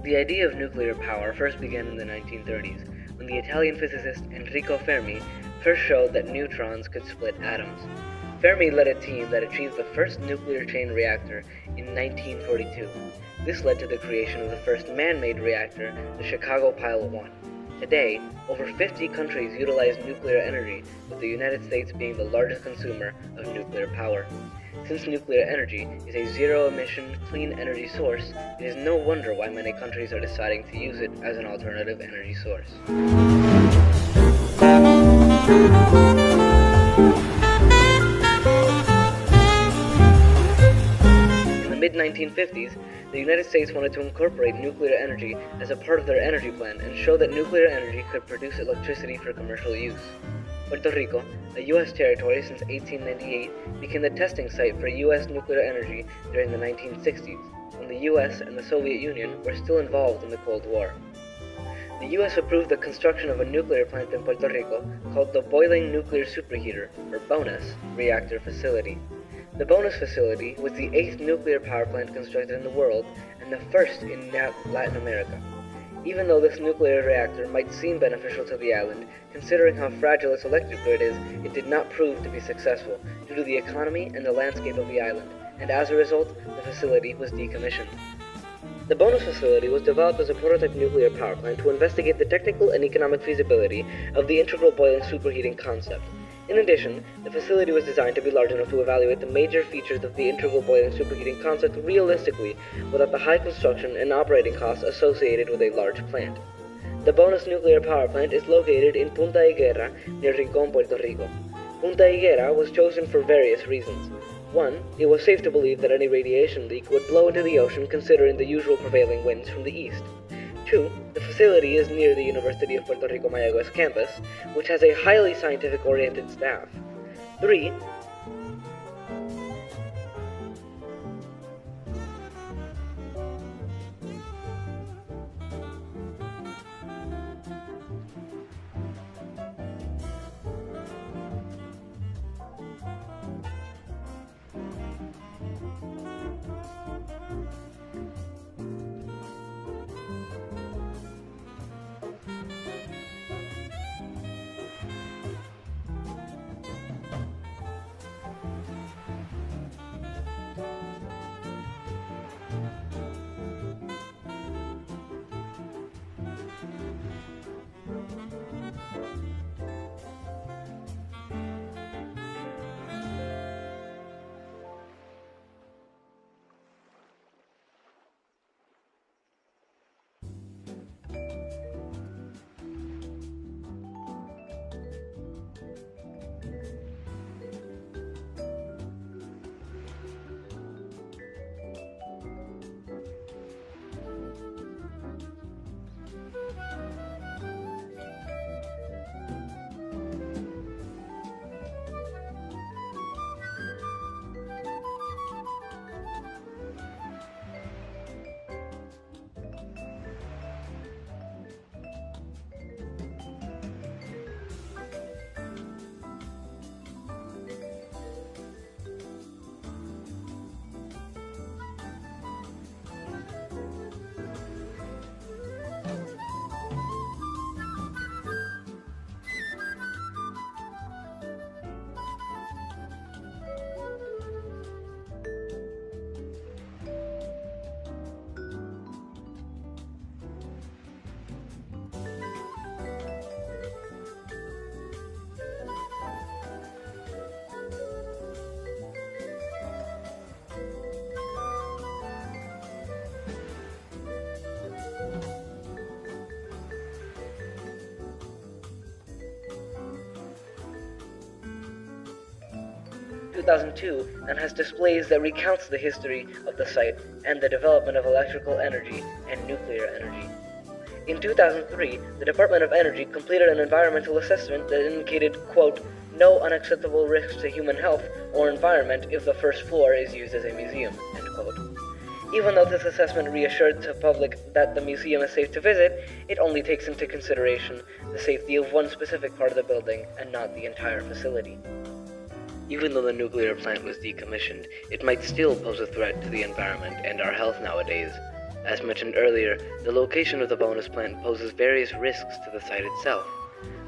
The idea of nuclear power first began in the 1930s, when the Italian physicist Enrico Fermi first showed that neutrons could split atoms. Fermi led a team that achieved the first nuclear chain reactor in 1942. This led to the creation of the first man-made reactor, the Chicago Pilot 1. Today, over 50 countries utilize nuclear energy, with the United States being the largest consumer of nuclear power. Since nuclear energy is a zero-emission, clean energy source, it is no wonder why many countries are deciding to use it as an alternative energy source. In the mid-1950s, the United States wanted to incorporate nuclear energy as a part of their energy plan and show that nuclear energy could produce electricity for commercial use. Puerto Rico, a U.S. territory since 1898, became the testing site for U.S. nuclear energy during the 1960s, when the U.S. and the Soviet Union were still involved in the Cold War. The U.S. approved the construction of a nuclear plant in Puerto Rico called the Boiling Nuclear Superheater, or BONUS, reactor facility. The BONUS facility was the 8th nuclear power plant constructed in the world and the first in Latin America. Even though this nuclear reactor might seem beneficial to the island, considering how fragile its electric grid is, it did not prove to be successful due to the economy and the landscape of the island, and as a result, the facility was decommissioned. The BONUS facility was developed as a prototype nuclear power plant to investigate the technical and economic feasibility of the integral boiling superheating concept. In addition, the facility was designed to be large enough to evaluate the major features of the integral boiling superheating concept realistically without the high construction and operating costs associated with a large plant. The BONUS nuclear power plant is located in Punta Higuera near Rincón, Puerto Rico. Punta Higuera was chosen for various reasons. 1. It was safe to believe that any radiation leak would blow into the ocean considering the usual prevailing winds from the east. 2. The facility is near the University of Puerto Rico Mayagüez campus, which has a highly scientific-oriented staff. 3. 2002 and has displays that recounts the history of the site and the development of electrical energy and nuclear energy. In 2003, the Department of Energy completed an environmental assessment that indicated, quote, no unacceptable risks to human health or environment if the first floor is used as a museum, end quote. Even though this assessment reassured the public that the museum is safe to visit, it only takes into consideration the safety of one specific part of the building and not the entire facility. Even though the nuclear plant was decommissioned, it might still pose a threat to the environment and our health nowadays. As mentioned earlier, the location of the bonus plant poses various risks to the site itself.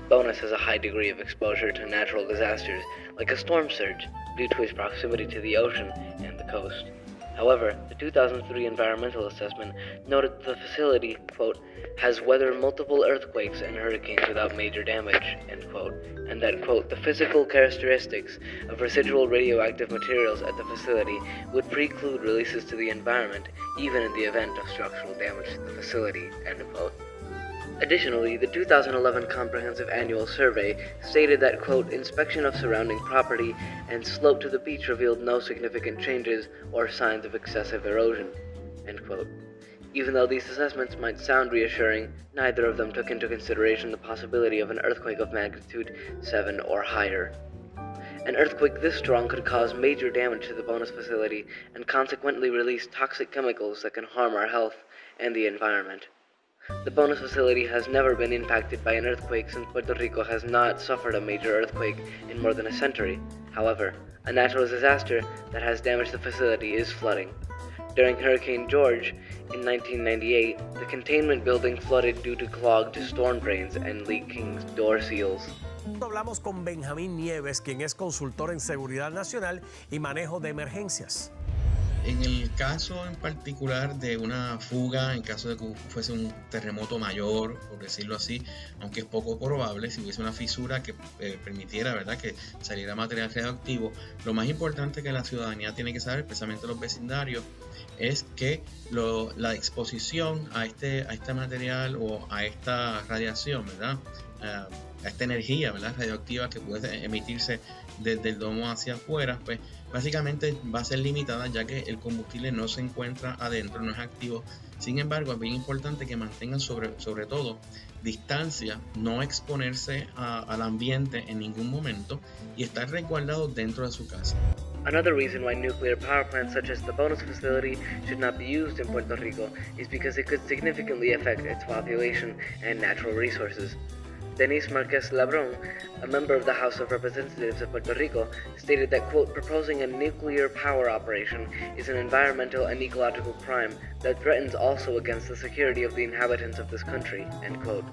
Bonus has a high degree of exposure to natural disasters, like a storm surge, due to its proximity to the ocean and the coast. However, the 2003 environmental assessment noted that the facility, quote, has weathered multiple earthquakes and hurricanes without major damage, end quote, and that, quote, the physical characteristics of residual radioactive materials at the facility would preclude releases to the environment, even in the event of structural damage to the facility, end quote. Additionally, the 2011 Comprehensive Annual Survey stated that, quote, inspection of surrounding property and slope to the beach revealed no significant changes or signs of excessive erosion, end quote. Even though these assessments might sound reassuring, neither of them took into consideration the possibility of an earthquake of magnitude 7 or higher. An earthquake this strong could cause major damage to the bonus facility and consequently release toxic chemicals that can harm our health and the environment. The bonus facility has never been impacted by an earthquake since Puerto Rico has not suffered a major earthquake in more than a century. However, a natural disaster that has damaged the facility is flooding. During Hurricane George in 1998, the containment building flooded due to clogged storm drains and leaking door seals. Hablamos con Benjamín Nieves, quien es consultor en seguridad nacional y manejo de emergencias. En el caso en particular de una fuga, en caso de que fuese un terremoto mayor, por decirlo así, aunque es poco probable, si hubiese una fisura que permitiera, ¿verdad?, que saliera material radioactivo, lo más importante que la ciudadanía tiene que saber, especialmente los vecindarios, es que la exposición a este material o a esta radiación, ¿verdad?, a esta energía, ¿verdad?, radioactiva que puede emitirse desde el domo hacia afuera, pues básicamente va a ser limitada, ya que el combustible no se encuentra adentro, no es activo. Sin embargo, es bien importante que mantengan sobre todo distancia, no exponerse al ambiente en ningún momento y estar resguardados dentro de su casa. Another reason why nuclear power plants such as the bonus facility should not be used in Puerto Rico is because it could significantly affect its population and natural resources. Denise Marquez Labron, a member of the House of Representatives of Puerto Rico, stated that, quote, proposing a nuclear power operation is an environmental and ecological crime that threatens also against the security of the inhabitants of this country, end quote.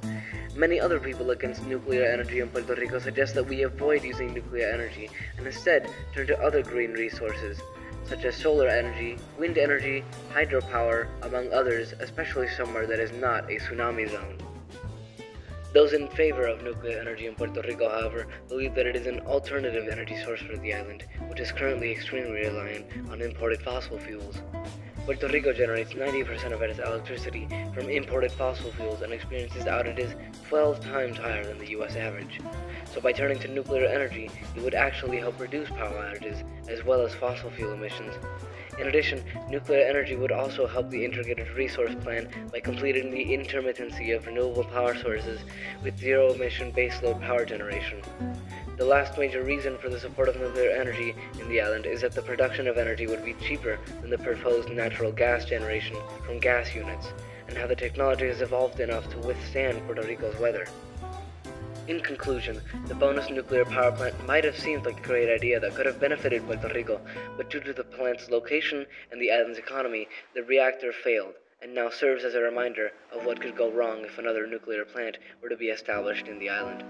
Many other people against nuclear energy in Puerto Rico suggest that we avoid using nuclear energy and instead turn to other green resources, such as solar energy, wind energy, hydropower, among others, especially somewhere that is not a tsunami zone. Those in favor of nuclear energy in Puerto Rico, however, believe that it is an alternative energy source for the island, which is currently extremely reliant on imported fossil fuels. Puerto Rico generates 90% of its electricity from imported fossil fuels and experiences outages 12 times higher than the US average. So by turning to nuclear energy, it would actually help reduce power outages as well as fossil fuel emissions. In addition, nuclear energy would also help the integrated resource plan by completing the intermittency of renewable power sources with zero-emission baseload power generation. The last major reason for the support of nuclear energy in the island is that the production of energy would be cheaper than the proposed natural gas generation from gas units, and how the technology has evolved enough to withstand Puerto Rico's weather. In conclusion, the bonus nuclear power plant might have seemed like a great idea that could have benefited Puerto Rico, but due to the plant's location and the island's economy, the reactor failed, and now serves as a reminder of what could go wrong if another nuclear plant were to be established in the island.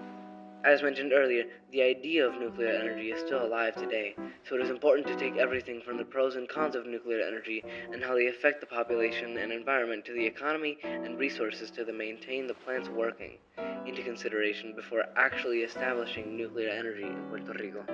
As mentioned earlier, the idea of nuclear energy is still alive today, so it is important to take everything from the pros and cons of nuclear energy and how they affect the population and environment to the economy and resources to maintain the plants working into consideration before actually establishing nuclear energy in Puerto Rico.